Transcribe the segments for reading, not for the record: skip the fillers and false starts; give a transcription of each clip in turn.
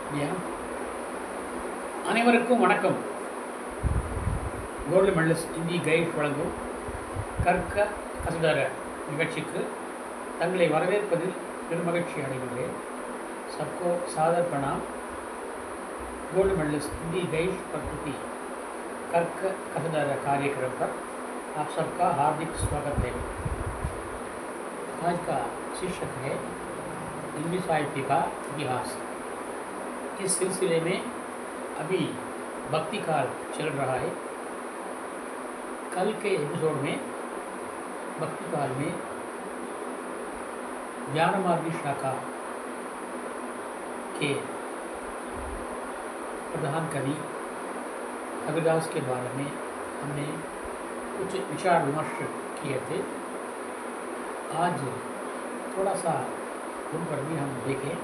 இல்லையா? அனைவருக்கும் வணக்கம். கோல்டு மெடலிஸ்ட் இந்தி கைட் வழங்கும் கற்க கசடர நிகழ்ச்சிக்கு தங்களை வரவேற்பதில் பெருமகிழ்ச்சி அடைகின்றேன். सबको सादर प्रणाम. गोल्ड मेडलिस्ट हिंदी गाइड प्रस्तुति कर्क कसदर कार्यक्रम पर आप सबका हार्दिक स्वागत है. आज का शीर्षक है हिंदी साहित्य का इतिहास. इस सिलसिले में अभी भक्ति काल चल रहा है. कल के एपिसोड में भक्ति काल में ज्ञानमार्गी शाखा के प्रधान कवि कबीरदास के बारे में हमने कुछ विचार विमर्श किए थे. आज थोड़ा सा उन पर भी हम देखें.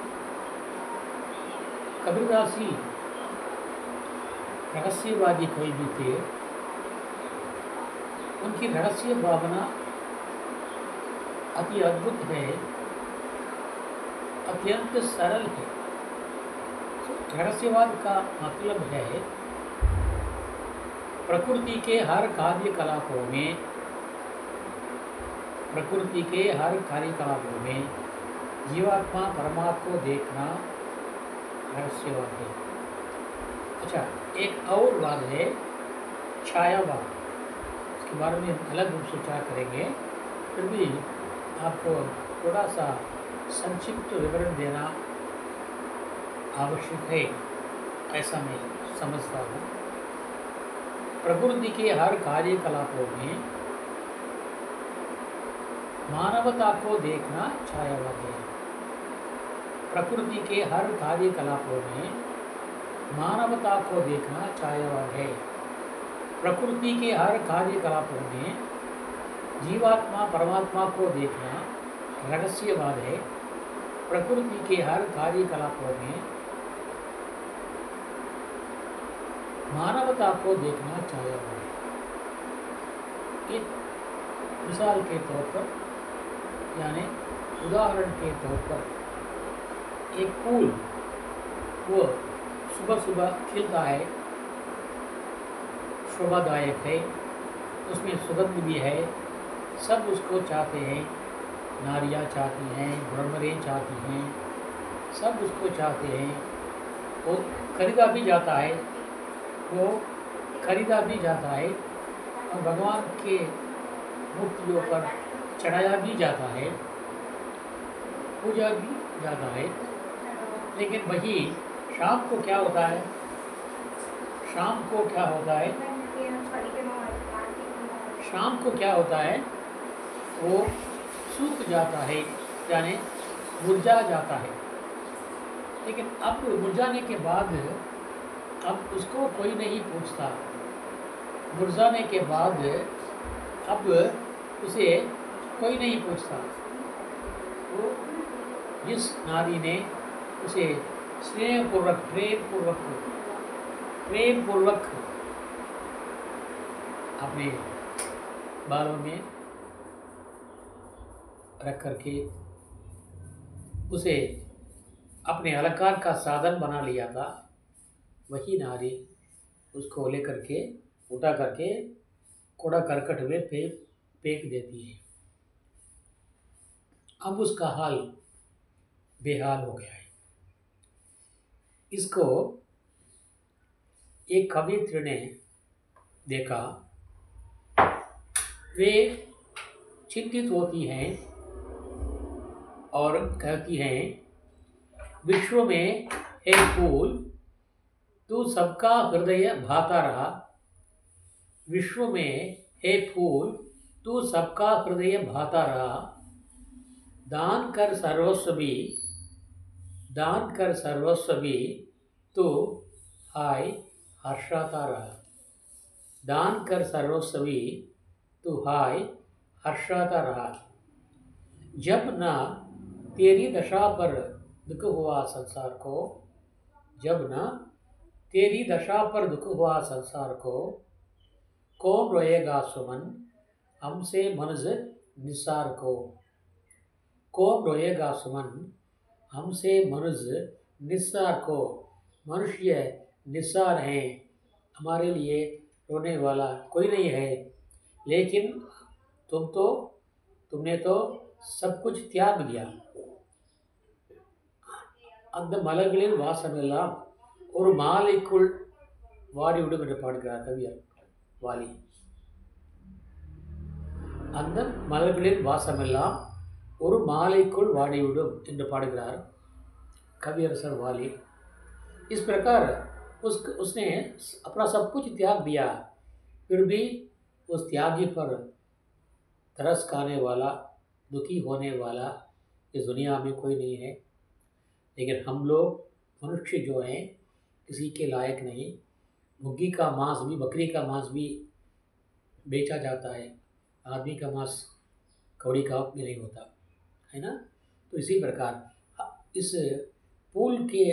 कबीरदास ही रहस्यवादी कोई भी थे. उनकी रहस्य भावना अति अद्भुत है, अत्यंत सरल है. रहस्यवाद का मतलब है प्रकृति के हर कार्यकलापों में जीवात्मा परमात्मा को देखना रहस्यवाद है. अच्छा, एक और वाद है छायावाद. इसके बारे में अलग रूप से चर्चा करेंगे. फिर भी आपको थोड़ा सा संक्षिप्त विवरण देना आवश्यक है, ऐसा मैं समझता हूँ. प्रकृति के हर कार्यकलापों में मानवता को देखना छायावाद है. प्रकृति के हर कार्यकलापों में मानवता को देखना छायावाद है. प्रकृति के हर कार्यकलापों में जीवात्मा परमात्मा को देखना रहस्यवाद है. प्रकृति के हर कार्यकलापों में मानवता को देखना छायावाद है. एक मिसाल के तौर पर यानी उदाहरण के तौर पर एक फूल वो सुबह सुबह खिलता है, शोभादायक है, उसमें सुगंध भी है, सब उसको चाहते हैं. नारियाँ चाहती हैं, भ्रमरें चाहती हैं, सब उसको चाहते हैं. वो खरीदा भी जाता है और भगवान के मूर्तियों पर चढ़ाया भी जाता है, पूजा भी जाता है. लेकिन वही शाम को क्या होता है? शाम को क्या होता है? वो सूख जाता है, यानी मुरझा जाता है. लेकिन अब मुरझाने के बाद अब उसको कोई नहीं पूछता. मुरझाने के बाद अब उसे कोई नहीं पूछता. तो जिस नारी ने उसे स्नेहपूर्वक प्रेमपूर्वक अपने बालों में रख करके उसे अपने अलंकार का साधन बना लिया था, वही नारी उसको लेकर के उठा करके कूड़ा करकट में फेंक देती है. अब उसका हाल बेहाल हो गया है. इसको एक कवियत्री ने देखा. वे चिंतित होती हैं और कहती हैं, विश्व में एक फूल तू सबका हृदय भाता रहा. विश्व में एक फूल तू सबका हृदय भाता रहा. दान कर सर्वस्व भी तू हाय हर्षाता रहा. दान कर सर्वस्व भी तू हाय हर्षाता रहा. जब ना तेरी दशा पर दुख हुआ संसार को, कौन रोएगा सुमन हमसे मनज निसार को. कौन रोएगा सुमन हमसे मनुज निस्सार को मनुष्य निस्सार हैं, हमारे लिए रोने वाला कोई नहीं है, लेकिन तुमने तो सब कुछ त्याग दिया. அந்த மலர்களின் வாசமெல்லாம் ஒரு மாலைக்குள் வாடிவிடும் என்று பாடுகிறார் கவியர் வாலி. அந்த மலர்களின் வாசமெல்லாம் ஒரு மாலைக்குள் வாடிவிடும் என்று பாடுகிறார் कवियरसर वाली. इस प्रकार उसने अपना सब कुछ त्याग दिया, फिर भी उस त्यागी पर तरस खाने वाला, दुखी होने वाला इस दुनिया में कोई नहीं है. लेकिन हम लोग मनुष्य जो हैं किसी के लायक नहीं. मुर्गी का मांस भी, बकरी का मांस भी बेचा जाता है, आदमी का मांस कौड़ी का भी नहीं होता है ना. तो इसी प्रकार इस फूल के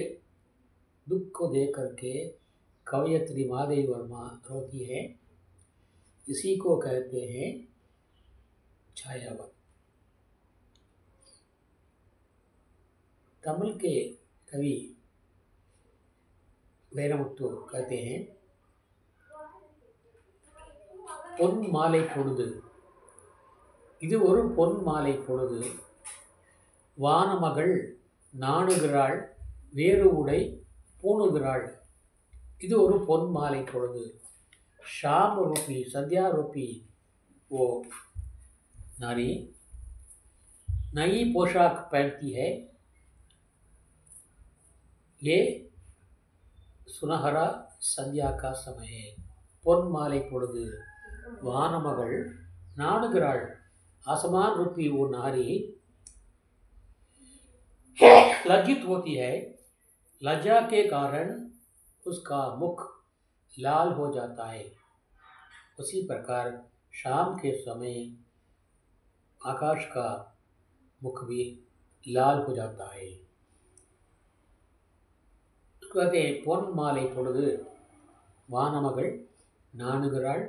दुख को देख करके कवयत्री महादेवी वर्मा रोती है. इसी को कहते हैं छायावत. तमिल के कवि வைரமுத்து कहते हैं, பொன் மாலை பொழுது, இது ஒரு பொன் மாலை பொழுது, வானமகள் நாணுகிறாள், வேறு உடை பூணுகிறாள், இது ஒரு பொன் माले பொழுது. शाम रूपी, संध्या रूपी वो नारी नई पोशाक पहनती है. ये सुनहरा संध्या का समय है. பொன் माले பொழுது, वानमகள் नाणुகிறாள், आसमान रूपी वो नारी लज्जित होती है. लज्जा के कारण उसका मुख लाल हो जाता है. उसी प्रकार शाम के समय आकाश का मुख भी लाल हो जाता है. कहते हैं பொன் மாலை பொழுது, வானமகள் நாணுகிறாள்,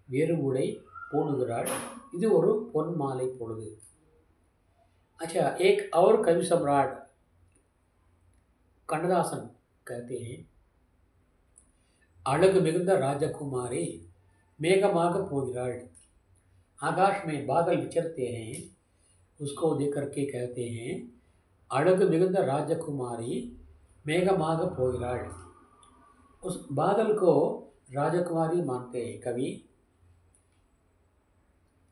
வேறு உடை பூணுகிறாள், இது ஒரு பொன் மாலை பொழுது. अच्छा, एक और कवि सम्राट कन्नदासन कहते हैं, अड़ग मिगुंद राजकुमारी मेघमाग पोगिराள். आकाश में बादल विचरते हैं, उसको देख करके कहते हैं अड़ग मिगुंद राजकुमारी मेघमाग पोगिराள். उस बादल को राजकुमारी मानते हैं कवि.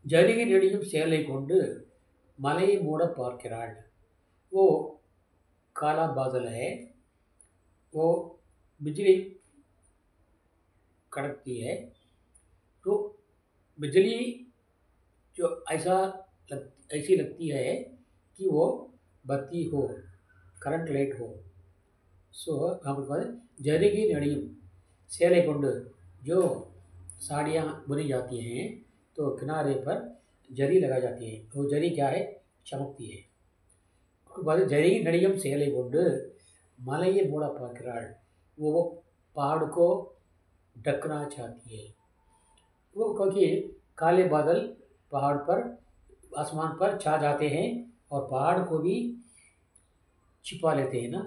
जरिगै நெடியும் சேலை கொண்டு मलई मूड पार्क्கிறாள். वो काला बादल है, वो बिजली कड़कती है. तो बिजली जो ऐसी लगती है कि वो बत्ती हो, करंट लाइट हो. सो हम जरिगी नड़ियम सेले कोंड जो साड़ियाँ बुनी जाती हैं तो किनारे पर जरी लगा जाती है. वो जरी क्या है, चमकती है. जरी नड़ियम सेले कोंड मलई मूड पार्क्கிறாள். वो पहाड़ को ढकना चाहती है. वो क्योंकि काले बादल पहाड़ पर, आसमान पर छा जाते हैं और पहाड़ को भी छिपा लेते हैं ना.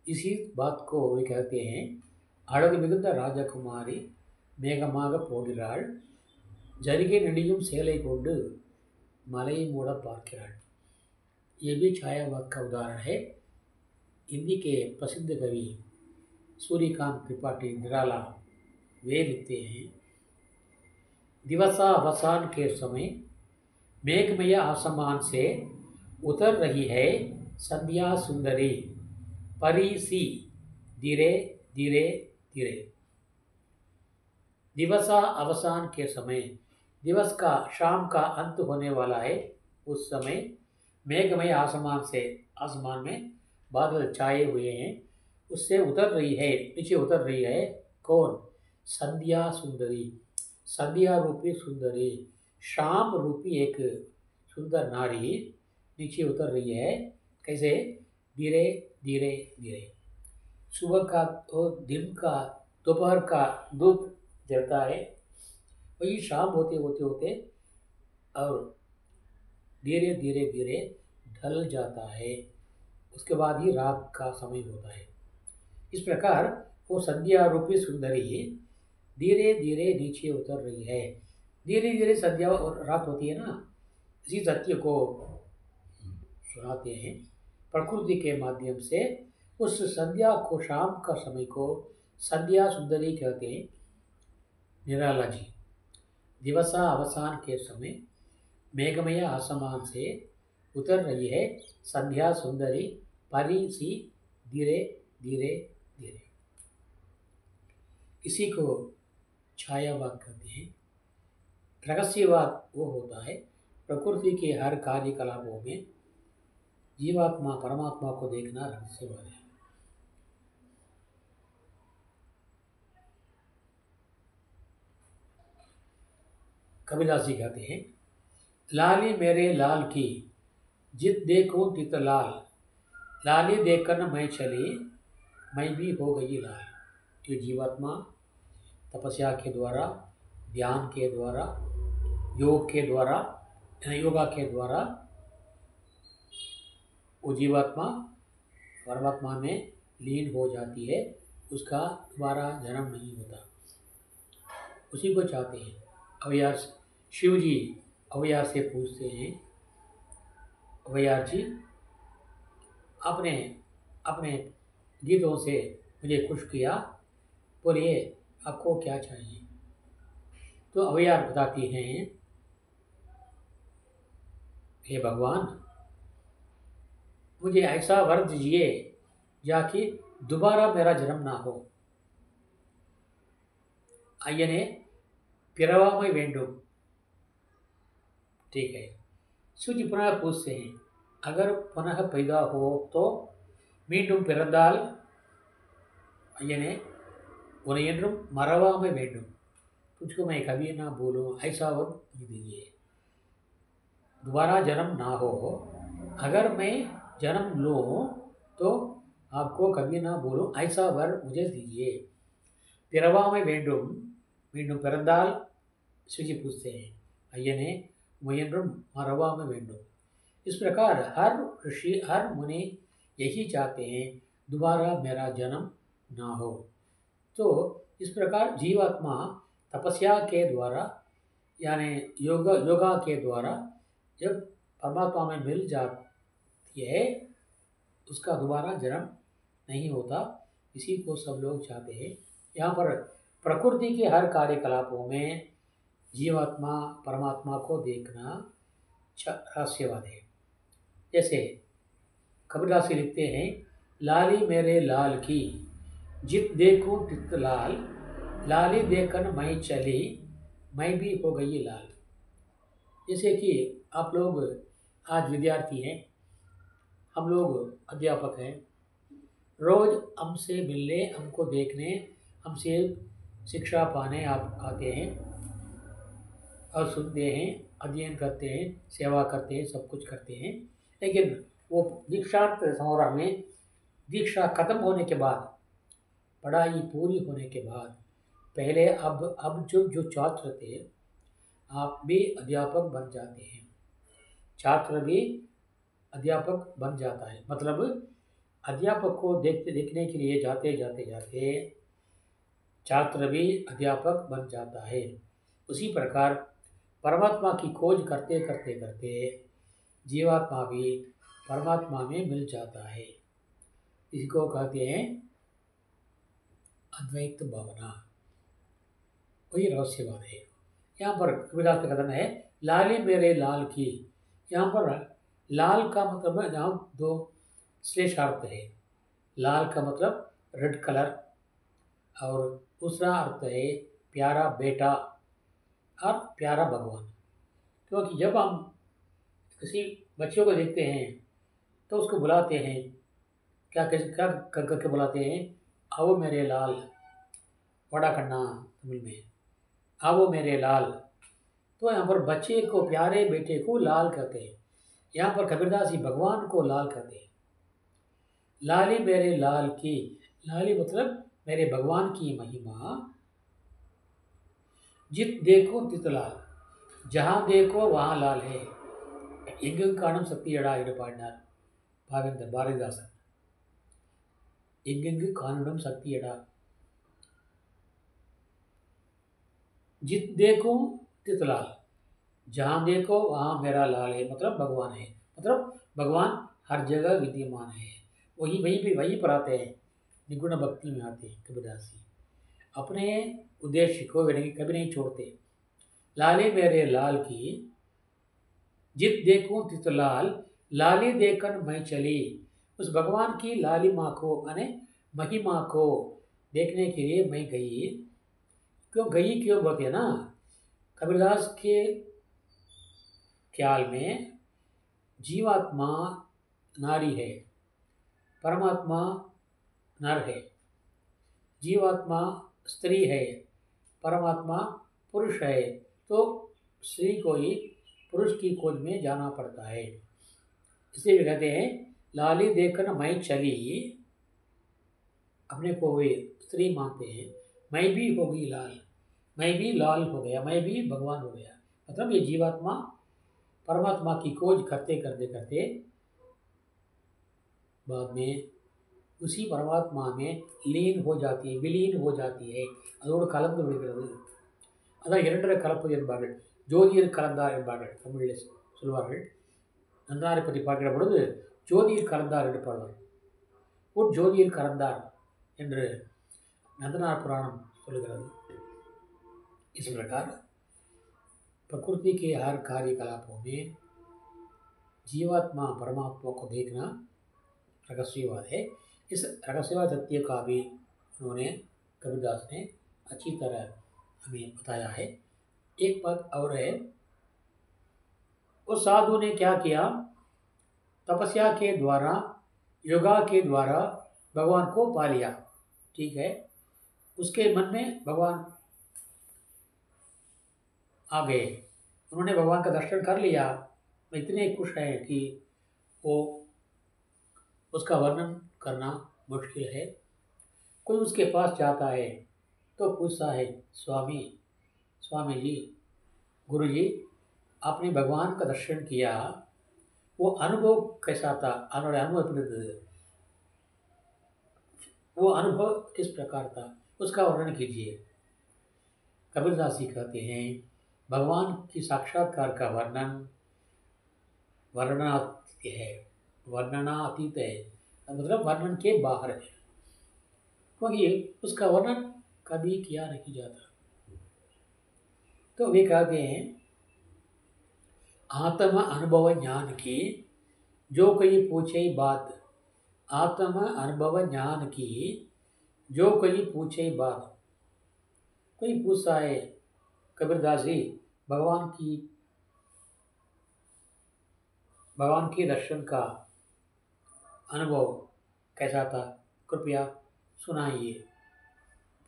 इसी बात को वे कहते हैं अड़ग मिगुंद राजकुमारी मेघमाग पोगिराள், जरिगै நெடியும் சேலை கொண்டு मलई मूड पार्क्கிறாள். ये भी छायावाद का उदाहरण है. हिंदी के प्रसिद्ध कवि सूर्यकांत त्रिपाठी निराला वे लिखते हैं, दिवसा अवसान के समय मेघमय आसमान से उतर रही है संध्या सुंदरी, परी सी धीरे धीरे धीरे. दिवसा अवसान के समय, दिवस का, शाम का अंत होने वाला है. उस समय मेघमय आसमान में बादल छाए हुए हैं, उससे उतर रही है, नीचे उतर रही है कौन, संध्या सुंदरी, संध्या रूपी सुंदरी, शाम रूपी एक सुंदर नारी नीचे उतर रही है. कैसे, धीरे धीरे धीरे. सुबह का तो दिन का, दोपहर का धूप जलता है, वही शाम होते होते और धीरे धीरे धीरे ढल जाता है. उसके बाद ही रात का समय होता है. इस प्रकार वो संध्या रूपी सुंदरी धीरे धीरे नीचे उतर रही है। धीरे धीरे संध्या और रात होती है ना, इसी सत्य को सुनाते हैं प्रकृति के माध्यम से। उस संध्या को, शाम का समय को संध्या सुंदरी कहते हैं। निराला जी दिवसा अवसान के समय मेघमय आसमान से उतर रही है संध्या सुंदरी परी सी धीरे धीरे धीरे। इसी को छायावाद कहते हैं। रहस्यवाद वो होता है प्रकृति के हर कार्यकलापों में जीवात्मा परमात्मा को देखना रहस्यवाद है। कबीरदास जी कहते हैं, लाली मेरे लाल की जित देखूं तित लाल, लाली देखकर मैं चली मैं भी हो गई लाल। ये जीवात्मा तपस्या के द्वारा, ध्यान के द्वारा, योग के द्वारा, योगा के द्वारा वो जीवात्मा परमात्मा में लीन हो जाती है। उसका दोबारा जन्म नहीं होता। उसी को चाहते हैं। अवैयार शिव जी अवैयार से पूछते हैं, अवैयार जी आपने अपने गीतों से मुझे खुश किया, बोलिए आपको क्या चाहिए। तो अवैयार बताती हैं, हे भगवान मुझे ऐसा वर दीजिए जाकि दोबारा मेरा जन्म ना हो। अय्यने पिरवामै वेंडुम। ठीक है। शिव जी पुनः पूछते हैं, अगर पुनः पैदा हो तो मीண்டும் பிறந்தால் अय्यने उन्हें मरवामै वेंडुम, तुझको मैं कभी ना भूलूं, ऐसा वर दीजिए। दोबारा जन्म ना हो, अगर मैं जन्म लूँ तो आपको कभी ना भूलूं, ऐसा वर मुझे दीजिए। पिरवामै वेंडुम, मीண்டும் பிறந்தால் शिव जी पूछते हैं, अय्यने मुयन्றும் मरवामै वेंडुम। इस प्रकार हर ऋषि हर मुनि यही चाहते हैं दोबारा मेरा जन्म ना हो। तो इस प्रकार जीवात्मा तपस्या के द्वारा यानी योगा के द्वारा जब परमात्मा में मिल जाती है उसका दोबारा जन्म नहीं होता। इसी को सब लोग चाहते हैं। यहाँ पर प्रकृति के हर कार्यकलापों में जीवात्मा परमात्मा को देखना रहस्यवाद है। जैसे कबीरदास जी लिखते हैं, लाली मेरे लाल की जित देखूं तित लाल, लाली देखकर मैं चली मैं भी हो गई लाल। जैसे कि आप लोग आज विद्यार्थी हैं, हम लोग अध्यापक हैं, रोज़ हमसे मिलने, हमको देखने, हमसे शिक्षा पाने आप आते हैं और सुनते हैं, अध्ययन करते हैं, सेवा करते हैं, सब कुछ करते हैं। लेकिन वो दीक्षांत समारोह में दीक्षा खत्म होने के बाद, पढ़ाई पूरी होने के बाद, पहले अब जो छात्र थे आप भी अध्यापक बन जाते हैं, छात्र भी अध्यापक बन जाता है। मतलब अध्यापक को देखने के लिए जाते जाते छात्र भी अध्यापक बन जाता है। उसी प्रकार परमात्मा की खोज करते करते जीवात्मा भी परमात्मा में मिल जाता है। इसको कहते हैं अद्वैत भावना, वही रहस्यवाद है। यहाँ पर कबीरदास का कथन है, लाली मेरे लाल की। यहाँ पर लाल का मतलब यहाँ दो श्लेषार्थ है। लाल का मतलब रेड कलर और दूसरा अर्थ है प्यारा बेटा और प्यारा भगवान। क्योंकि जब हम किसी बच्चों को देखते हैं तो उसको बुलाते हैं, क्या करके बुलाते हैं, आओ मेरे लाल, बड़ा करना तमिल में, आओ मेरे लाल। तो यहाँ पर बच्चे को, प्यारे बेटे को लाल कहते हैं। यहाँ पर कबीरदास जी भगवान को लाल कहते हैं। लाली मेरे लाल की, लाली मतलब मेरे भगवान की महिमा। जित देखो तित लाल, जहाँ देखो वहाँ लाल है। எங்கும் காணும் சக்தியடா என்று பாடினார் பாவேந்தர் பாரதிதாசன். எங்கெங்கு காணிடும் சக்தியடா जित देखो तित लाल जहाँ देखो वहाँ मेरा लाल है मतलब भगवान है मतलब भगवान हर जगह विद्यमान है वहीं पर आते हैं निगुण भक्ति में आते हैं कबीरदास जी अपने उद्देश्य को कभी नहीं छोड़ते लाले मेरे लाल की जित देखूं तित लाल लाली देखकर मैं चली उस भगवान की लालिमा को यानी महिमा को देखने के लिए मैं गई क्यों बोलते हैं ना कबीरदास के ख्याल में जीवात्मा नारी है परमात्मा नर है जीवात्मा स्त्री है परमात्मा पुरुष है तो स्त्री को ही पुरुष की खोज में जाना पड़ता है इसलिए भी कहते हैं लाली देखकर मैं चली अपने को वे स्त्री मानते हैं मैं भी हो गई लाल मैं भी लाल हो गया मैं भी भगवान हो गया मतलब ये जीवात्मा परमात्मा की खोज करते करते बाद में उसी परमात्मा में लीन हो जाती है विलीन हो जाती है அதோடு கலந்து விடுகிறது அதான் இரண்டரை கலப்பது என்பார்கள் ஜோதியில் கலந்தார் என்பார்கள் தமிழில் சொல்வார்கள் நந்தனாரை பற்றி பார்க்கிற பொழுது ஜோதியில் கலந்தார் என்று பாடுவார் ஜோதியில் கலந்தார் என்று नंदनार पुराणम சொல்கிறது इस प्रकार प्रकृति के हर कार्यकलापों में जीवात्मा परमात्मा को देखना रहस्यवाद है इस रहस्यवाद सत्य का भी उन्होंने कबीरदास ने अच्छी तरह हमें बताया है एक बात और है उस साधु ने क्या किया तपस्या के द्वारा योगा के द्वारा भगवान को पा लिया ठीक है उसके मन में भगवान आ गए उन्होंने भगवान का दर्शन कर लिया इतने खुश हैं कि वो उसका वर्णन करना मुश्किल है कोई उसके पास जाता है तो पूछता है स्वामी जी गुरु जी आपने भगवान का दर्शन किया वो अनुभव कैसा था वो अनुभव किस प्रकार था उसका वर्णन कीजिए कबीरदास जी कहते हैं भगवान की साक्षात्कार का वर्णनातीत है मतलब वर्णन के बाहर है क्योंकि उसका वर्णन कभी किया नहीं जाता तो वे कहते हैं आत्म अनुभव ज्ञान की जो कोई पूछे बात आत्म अनुभव ज्ञान की जो कोई पूछे बात कोई पूछता है कबीरदास जी भगवान के दर्शन का अनुभव कैसा था कृपया सुनाइए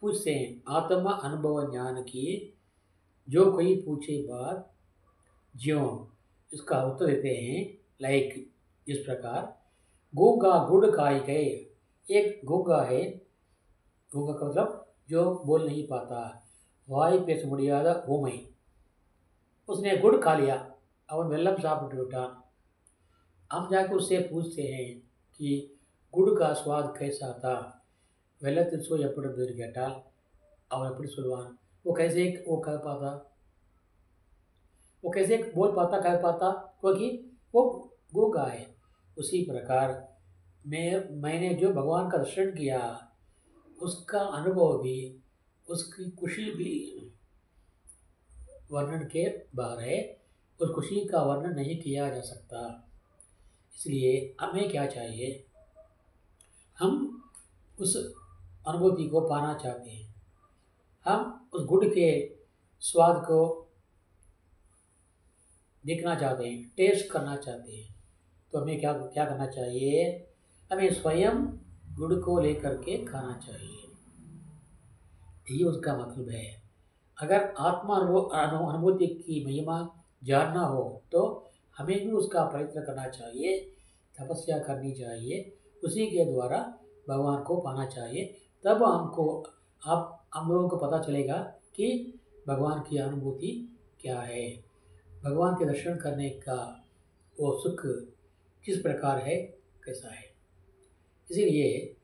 पूछते हैं आत्म अनुभव ज्ञान की जो कोई पूछे बात ज्यों इसका उत्तर देते हैं लाइक इस प्रकार गूंगा गुड़ खाई गए एक गूंगा है गूंगा का मतलब जो बोल नहीं पाता வாய் பேச முடியாத ஊமை उसने गुड़ खा लिया அவன் வெல்லம் சாப்பிட்டு விட்டான் हम जाकर उससे पूछते हैं कि गुड़ का स्वाद कैसा था வெல்லத்தின் சுவை எப்படி இருந்தது கேட்டால் அவன் எப்படி சொல்வான் वो कैसे बोल पाता कह पाता क्योंकि वो गूंगा है उसी प्रकार मैंने जो भगवान का दर्शन किया उसका अनुभव भी उसकी खुशी भी वर्णन के बाहर है उस खुशी का वर्णन नहीं किया जा सकता इसलिए हमें क्या चाहिए हम उस अनुभूति को पाना चाहते हैं हम उस गुड़ के स्वाद को देखना चाहते हैं टेस्ट करना चाहते हैं तो हमें क्या करना चाहिए हमें स्वयं गुड़ को लेकर के खाना चाहिए ये उसका मतलब है अगर आत्मा अनुभूति की महिमा जानना हो तो हमें भी उसका प्रयत्न करना चाहिए तपस्या करनी चाहिए उसी के द्वारा भगवान को पाना चाहिए तब हम लोगों को पता चलेगा कि भगवान की अनुभूति क्या है भगवान के दर्शन करने का वो सुख किस प्रकार है कैसा है इसीलिए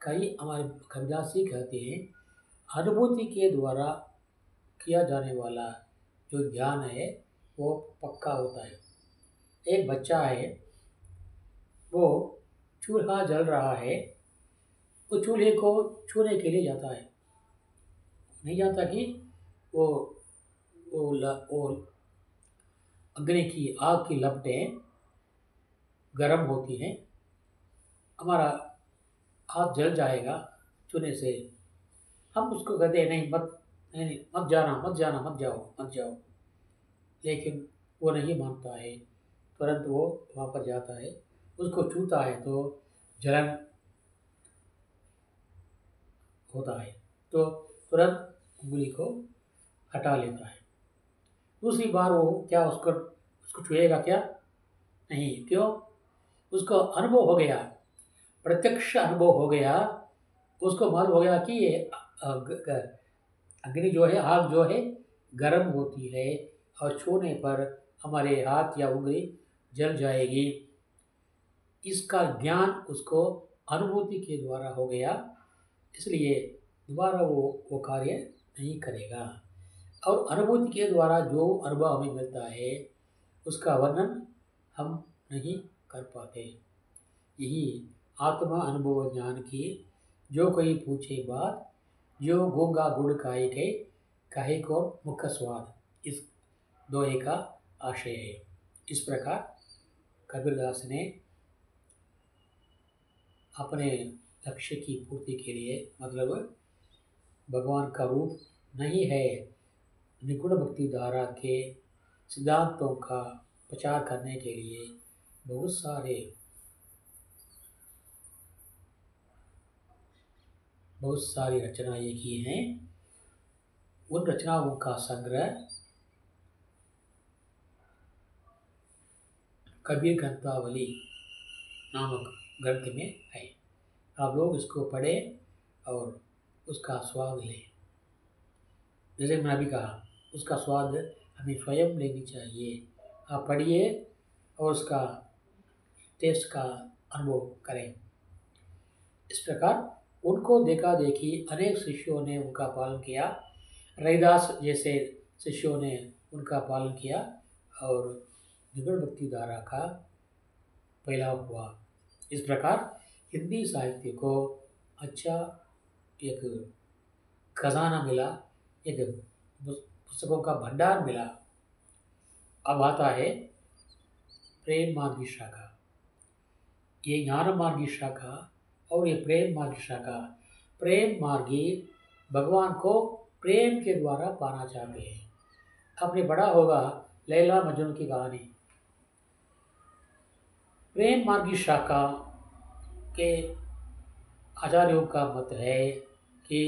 कई हमारे कबीरदास जी कहते हैं, अनुभूति के द्वारा किया जाने वाला जो ज्ञान है वो पक्का होता है। एक बच्चा है, वो चूल्हा जल रहा है, वो चूल्हे को छूने के लिए जाता है, नहीं जानता कि वो वो अग्नि की आग की लपटें गर्म होती हैं, हमारा हाथ जल जाएगा छूने से। हम उसको कहते हैं नहीं मत, नहीं मत जाना, मत जाना, मत जाओ, मत जाओ, लेकिन वो नहीं मानता है। तुरंत वो वहाँ पर जाता है, उसको छूता है तो जलन होता है, तो तुरंत उंगली को हटा लेता है। दूसरी बार वो क्या उसको छुएगा क्या? नहीं। क्यों? उसको अनुभव हो गया, प्रत्यक्ष अनुभव हो गया, उसको मालूम हो गया कि ये अग्नि जो है, आग जो है गर्म होती है और छूने पर हमारे हाथ या उंगली जल जाएगी। इसका ज्ञान उसको अनुभूति के द्वारा हो गया, इसलिए दोबारा वो कार्य नहीं करेगा। और अनुभूति के द्वारा जो अनुभव हमें मिलता है उसका वर्णन हम नहीं कर पाते। यही आत्मा अनुभव ज्ञान की जो कोई पूछे बात, जो गूंगा गुड़ खाए के कहे को मुख स्वाद, इस दोहे का आशय है। इस प्रकार कबीरदास ने अपने लक्ष्य की पूर्ति के लिए, मतलब भगवान का रूप नहीं है, निगुण भक्ति धारा के सिद्धांतों का प्रचार करने के लिए बहुत सारी रचनाएं की हैं। उन रचनाओं का संग्रह कबीर ग्रंथावली नामक ग्रंथ में है। आप लोग इसको पढ़ें और उसका स्वाद लें। जैसे मैंने अभी कहा, उसका स्वाद हमें स्वयं लेनी चाहिए। आप पढ़िए और उसका टेस्ट का अनुभव करें। इस प्रकार उनको देखा देखी अनेक शिष्यों ने उनका पालन किया, रविदास जैसे शिष्यों ने उनका पालन किया और निगुण भक्ति धारा का फैलाव हुआ। इस प्रकार हिंदी साहित्य को अच्छा एक खजाना मिला, एक पुस्तकों का भंडार मिला। अब आता है प्रेम मार्गी शाखा। ये ज्ञान मार्गी शाखा और ये प्रेम मार्गी शाखा। प्रेम मार्गी भगवान को प्रेम के द्वारा पाना चाहते हैं। आपने पढ़ा होगा लैला मजनू की कहानी। प्रेम मार्गी शाखा के आचार्यों का मत है कि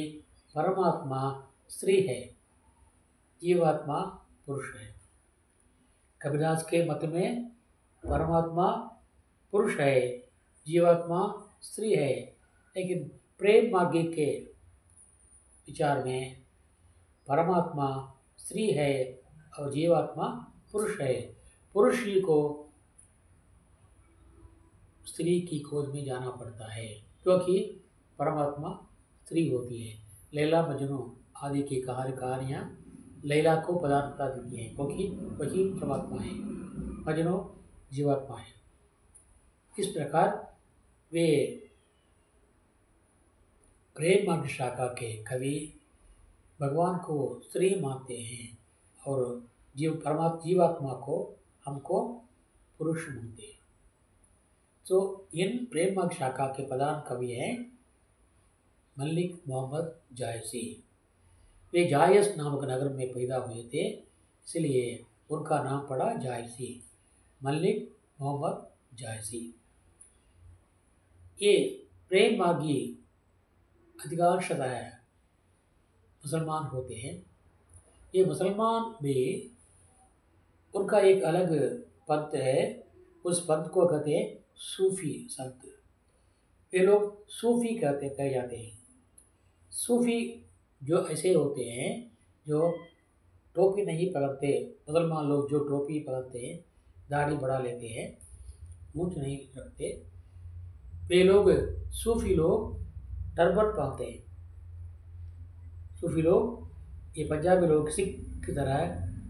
परमात्मा स्त्री है, जीवात्मा पुरुष है। कबीरदास के मत में परमात्मा पुरुष है, जीवात्मा स्त्री है। लेकिन प्रेम मार्गी के विचार में परमात्मा स्त्री है और जीवात्मा पुरुष है। पुरुष ही को स्त्री की खोज में जाना पड़ता है, क्योंकि परमात्मा स्त्री होती है। लैला मजनू आदि की कहानियाँ लैला को प्रधानता देती हैं, क्योंकि वही परमात्मा है, मजनू जीवात्मा है। इस प्रकार वे प्रेम मार्ग शाखा के कवि भगवान को स्त्री मानते हैं और जीवात्मा को हमको पुरुष मानते हैं। तो इन प्रेम मार्ग शाखा के प्रधान कवि हैं मलिक मोहम्मद जायसी। वे जायस नामक नगर में पैदा हुए थे, इसलिए उनका नाम पड़ा जायसी, मलिक मोहम्मद जायसी। ये प्रेम मार्गी अधिकांशतः मुसलमान होते हैं। ये मुसलमान भी उनका एक अलग पंथ है, उस पंथ को कहते हैं सूफी संत। वे लोग सूफी कहे जाते हैं। सूफी जो ऐसे होते हैं जो टोपी नहीं पहनते, मुसलमान लोग जो टोपी पहनते हैं, दाढ़ी बढ़ा लेते हैं, मूंछ नहीं रखते, वे लोग सूफी लोग टर्बन पहनते हैं। सूफी लोग, ये पंजाबी लोग सिख की तरह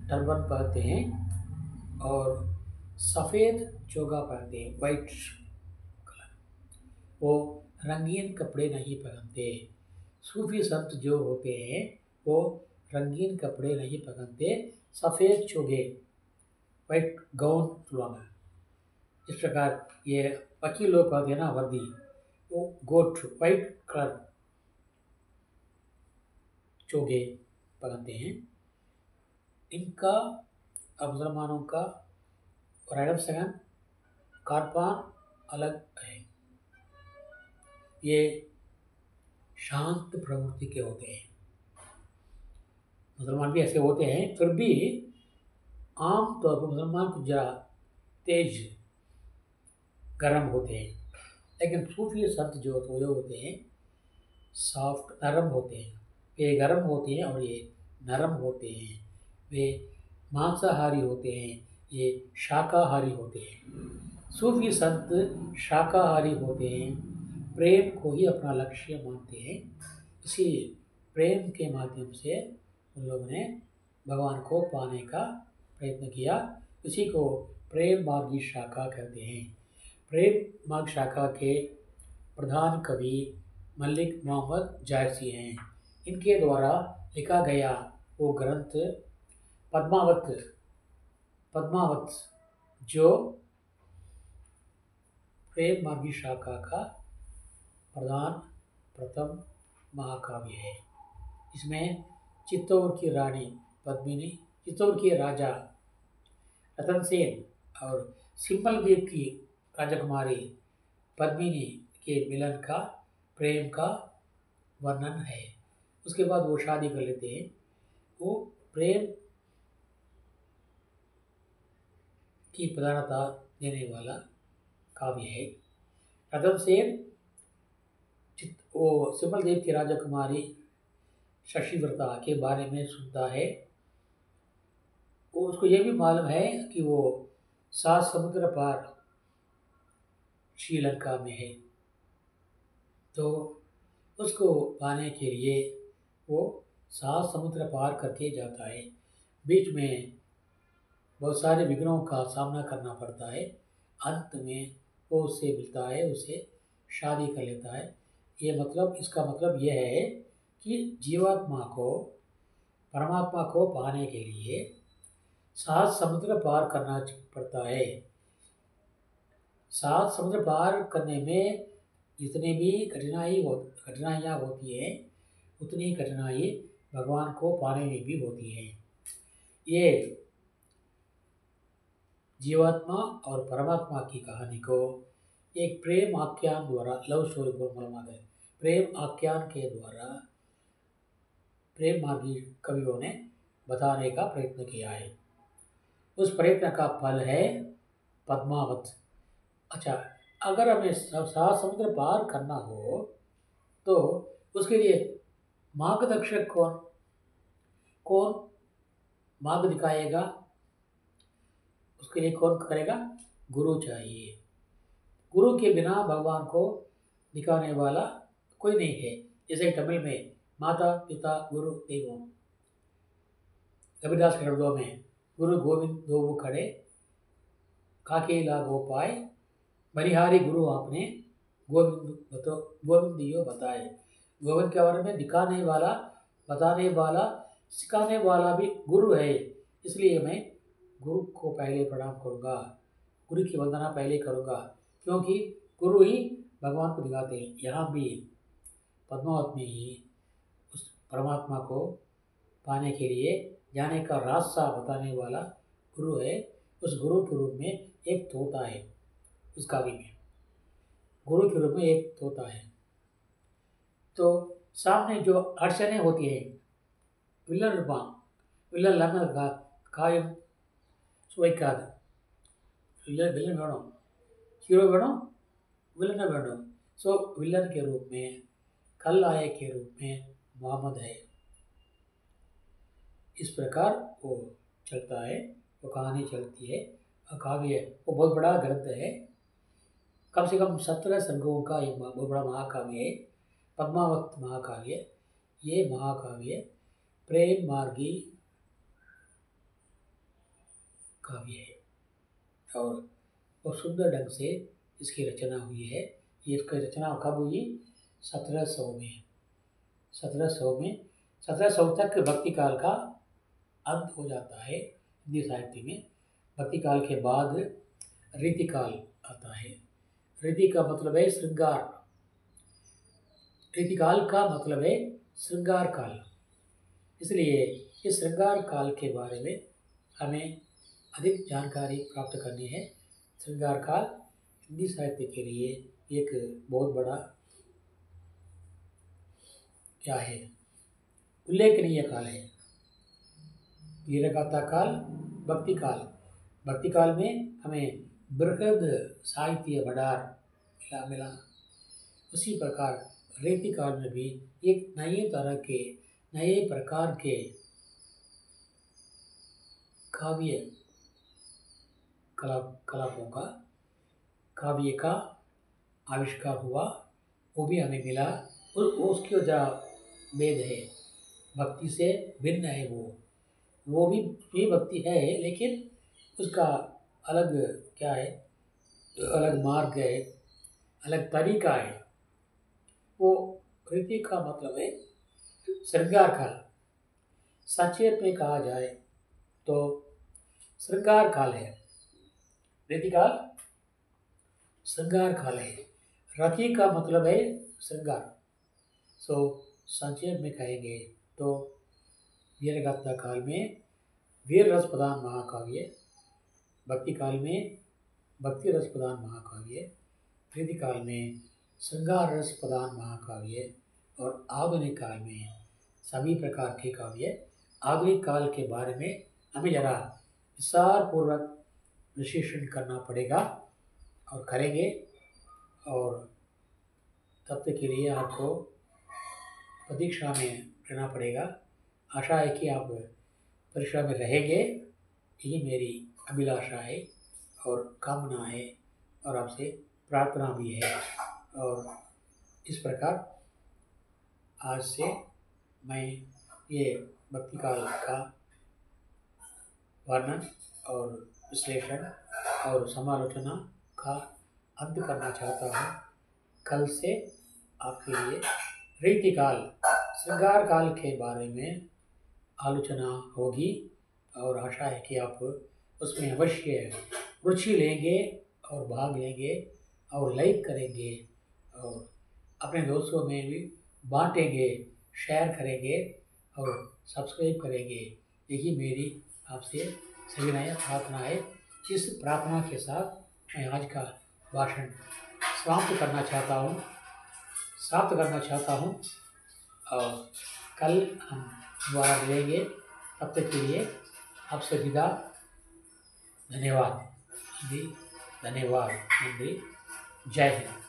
टर्बन पहनते हैं और सफ़ेद चोगा पहनते हैं, वाइट कलर। वो रंगीन कपड़े नहीं पहनते। सूफी संत जो होते हैं वो रंगीन कपड़े नहीं पहनते, सफ़ेद चोगे, वाइट गाउन चुलवाना। इस प्रकार ये वकील लोग पहनते हैं ना वर्दी, वो गोट वाइट कलर चोगे पहनते हैं। इनका मुसलमानों का रहन सहन खान अलग है। ये शांत प्रवृत्ति के होते हैं। मुसलमान भी ऐसे होते हैं, फिर भी आम तौर पर मुसलमान कुछ ज़रा तेज गर्म होते हैं, लेकिन सूफी संत जो होते हैं सॉफ्ट नरम होते हैं। ये गर्म होते हैं और ये नरम होते हैं। वे मांसाहारी होते हैं, ये शाकाहारी होते हैं। सूफी संत शाकाहारी होते हैं, प्रेम को ही अपना लक्ष्य मानते हैं। इसीलिए प्रेम के माध्यम से उन लोगों ने भगवान को पाने का प्रयत्न किया। इसी को प्रेम मार्गी शाखा कहते हैं। प्रेम मार्ग शाखा के प्रधान कवि मलिक मोहम्मद जायसी हैं। इनके द्वारा लिखा गया वो ग्रंथ पद्मावत जो प्रेम मार्गी शाखा का प्रथम महाकाव्य है। इसमें चित्तौड़ की रानी पद्मिनी, चित्तौड़ के राजा रतन सेन और सिंपल द्वीप की राजकुमारी पद्मिनी के मिलन का, प्रेम का वर्णन है। उसके बाद वो शादी कर लेते हैं। वो प्रेम की प्रधानता देने वाला काव्य है। रतन सेन वो सिंपल देव की राजकुमारी शशिव्रता के बारे में सुनता है। वो उसको ये भी मालूम है कि वो 7 समुद्र पार श्रीलंका में है, तो उसको पाने के लिए वो 7 समुद्र पार करके जाता है। बीच में बहुत सारे विघ्नों का सामना करना पड़ता है। अंत में वो उससे मिलता है, उससे शादी कर लेता है। इसका मतलब यह है कि जीवात्मा को परमात्मा को पाने के लिए 7 समुद्र पार करना पड़ता है। 7 समुद्र पार करने में जितने भी कठिनाइयाँ होती हैं, उतनी कठिनाई भगवान को पाने में भी होती है। ये जीवात्मा और परमात्मा की कहानी को एक प्रेम आख्यान द्वारा, लव स्टोरी को मालूम है, प्रेम आख्यान के द्वारा प्रेम मार्गी कवियों ने बताने का प्रयत्न किया है। उस प्रयत्न का फल है पद्मावत। अच्छा, अगर हमें 7 समुद्र पार करना हो तो उसके लिए मार्गदर्शक कौन मार्ग दिखाएगा? उसके लिए कौन करेगा? गुरु चाहिए। गुरु के बिना भगवान को दिखाने वाला कोई नहीं है। जैसे तमिल में माता पिता गुरु देवो, कबीरदास के शब्दों में गुरु गोविंद दो खड़े, काके लागो पाए, बलिहारी गुरु आपने गोविंद दियो बताए। गोविंद के बारे में दिखाने वाला, बताने वाला, सिखाने वाला भी गुरु है। इसलिए मैं गुरु को पहले प्रणाम करूँगा, गुरु की वंदना पहले करूँगा, क्योंकि गुरु ही भगवान को दिखाते हैं। यहाँ भी पद्मावत में ही उस परमात्मा को पाने के लिए जाने का रास्ता बताने वाला गुरु है। उस गुरु के रूप में एक तोता है। उस काव्य में गुरु के रूप में एक तोता है। तो सामने जो अड़चने होती है, विलन लगा कायम सुवैकाद, विलन वेणु, हीरो वेणु, विलन वेणु। सो विलन के रूप में, कल्लाय के रूप में मोहम्मद है। इस प्रकार वो चलता है, वो कहानी चलती है। काव्य वो बहुत बड़ा ग्रंथ है, कम से कम 17 सर्गों का एक बहुत बड़ा महाकाव्य है। पद्मावत महाकाव्य, ये महाकाव्य प्रेम मार्गी काव्य है और बहुत सुंदर ढंग से इसकी रचना हुई है। ये इसकी रचना कब हुई? 1700 में। 1700 में, 1700 तक भक्ति काल का अंत हो जाता है हिंदी साहित्य में। भक्ति काल के बाद रीतिकाल आता है। रीति का मतलब है श्रृंगार। रीतिकाल का मतलब है श्रृंगार काल। इसलिए इस श्रृंगार काल के बारे में हमें अधिक जानकारी प्राप्त करनी है। श्रृंगार काल हिंदी साहित्य के लिए एक बहुत बड़ा क्या है, उल्लेखनीय काल है। वीरगाथा काल, भक्ति काल। भक्ति काल में हमें बृहद साहित्य भंडार मिला। उसी प्रकार रीति काल में भी एक नए तरह के, नए प्रकार के काव्य कलापों का, काव्य का आविष्कार हुआ, वो भी हमें मिला। और उसके जो भेद है, भक्ति से भिन्न है। वो भी भक्ति है, लेकिन उसका अलग क्या है, अलग मार्ग है, अलग तरीका है। वो रीति का मतलब है श्रृंगार काल। संक्षेप में कहा जाए तो श्रृंगार काल है रीति काल, श्रृंगार काल है। रति का मतलब है श्रृंगार। सो संक्षेप में कहेंगे तो वीरगाथा काल में वीर रस प्रधान महाकाव्य, भक्ति काल में भक्ति रस प्रधान महाकाव्य, रीति काल में श्रृंगार रस प्रधान महाकाव्य और आधुनिक काल में सभी प्रकार के काव्य। आधुनिक काल के बारे में हमें जरा विस्तार पूर्वक विश्लेषण करना पड़ेगा और करेंगे। और तब तक के लिए आपको प्रतीक्षा में रहना पड़ेगा। आशा है कि आप परीक्षा में रहेंगे, ये मेरी अभिलाषा है और कामना है और आपसे प्रार्थना भी है। और इस प्रकार आज से मैं ये भक्ति काल का वर्णन और विश्लेषण और समालोचना का अंत करना चाहता हूँ। कल से आपके लिए रीतिकाल, श्रृंगार काल के बारे में आलोचना होगी और आशा है कि आप उसमें अवश्य रुचि लेंगे और भाग लेंगे और लाइक करेंगे और अपने दोस्तों में भी बांटेंगे, शेयर करेंगे और सब्सक्राइब करेंगे। यही मेरी आपसे सविनय प्रार्थना है। इस प्रार्थना के साथ मैं आज का भाषण समाप्त करना चाहता हूँ और कल हम दोबारा मिलेंगे। तब तक के लिए आपसे विदा। धन्यवाद। नंदी। जय हिंद।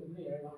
இது 7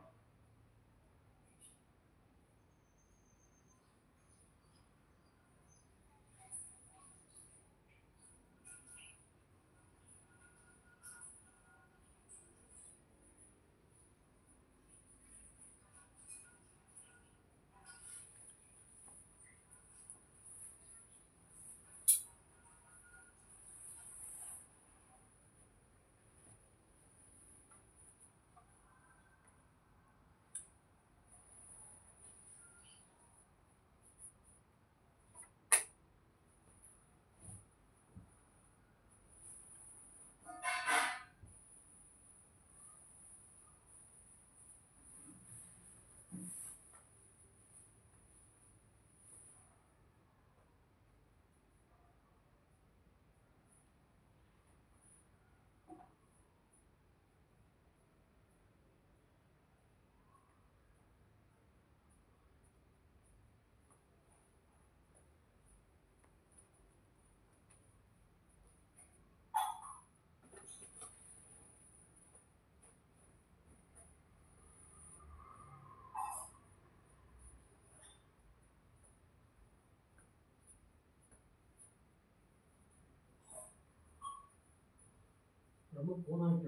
ரொம்ப போனாங்க.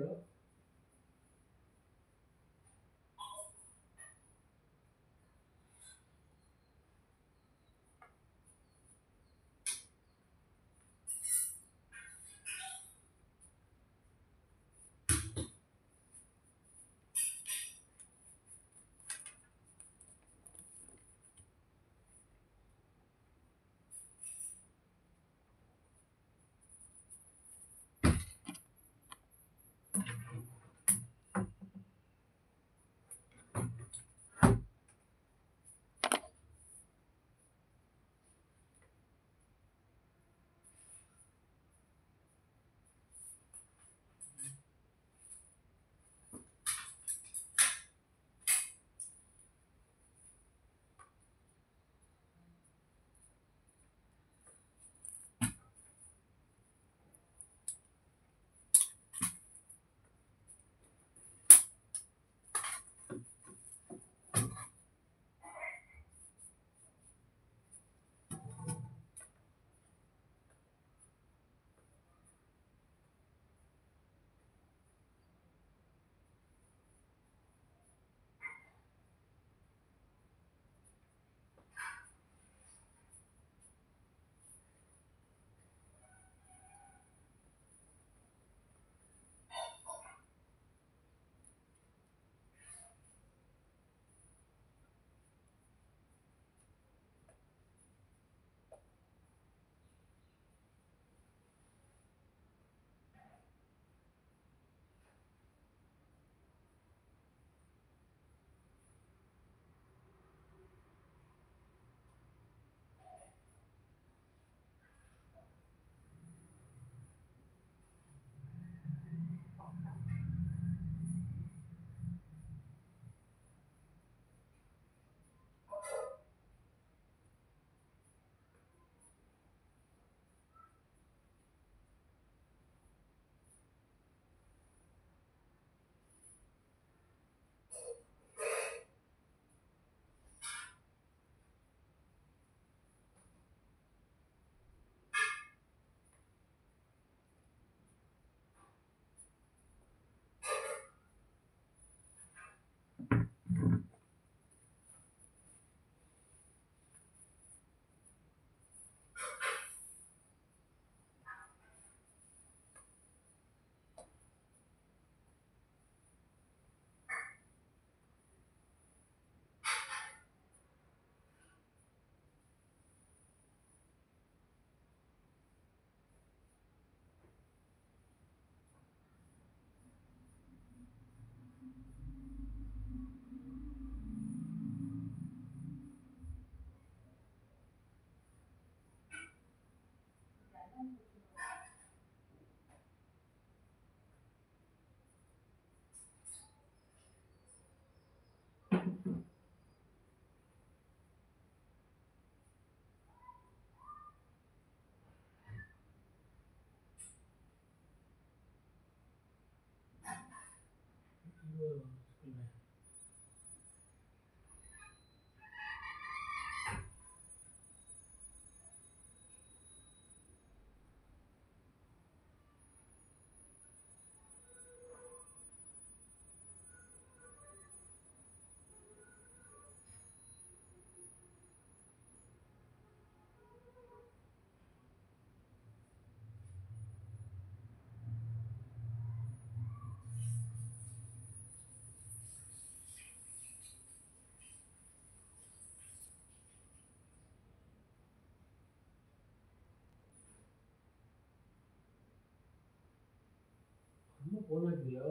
போனதில்லையோ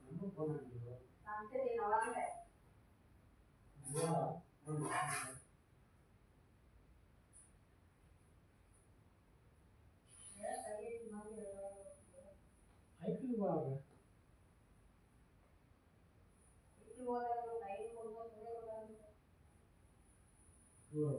நம்ம போனதில்லையோ ஐக்கிய பாருங்க இல்ல